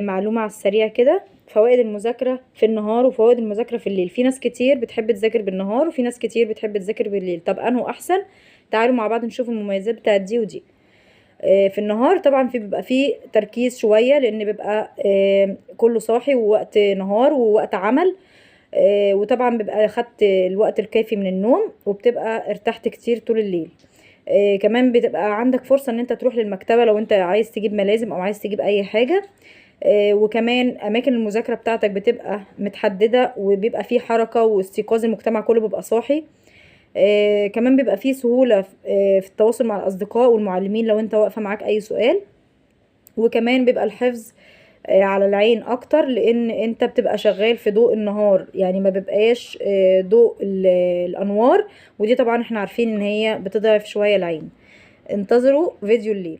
معلومة على السريع كده. فوائد المذاكرة في النهار وفوائد المذاكرة في الليل. في ناس كتير بتحب تذاكر بالنهار وفي ناس كتير بتحب تذاكر بالليل. طب انه احسن؟ تعالوا مع بعض نشوف المميزات بتاعت دي ودي. في النهار طبعا بيبقى فيه تركيز شوية، لان بيبقى كله صاحي ووقت نهار ووقت عمل. وطبعا بيبقى خدت الوقت الكافي من النوم وبتبقى ارتحت كتير طول الليل. كمان بتبقى عندك فرصة ان انت تروح للمكتبة لو انت عايز تجيب ملازم او عايز تجيب اي حاجة. وكمان اماكن المذاكرة بتاعتك بتبقى متحددة وبيبقى فيه حركة واستيقاظ المجتمع كله بيبقى صاحي. كمان بيبقى فيه سهولة في التواصل مع الأصدقاء والمعلمين لو انت واقفة معاك أي سؤال. وكمان بيبقى الحفظ على العين أكتر، لأن انت بتبقى شغال في ضوء النهار، يعني ما بيبقاش ضوء الأنوار. ودي طبعا احنا عارفين ان هي بتضعف شوية العين. انتظروا فيديو الليل.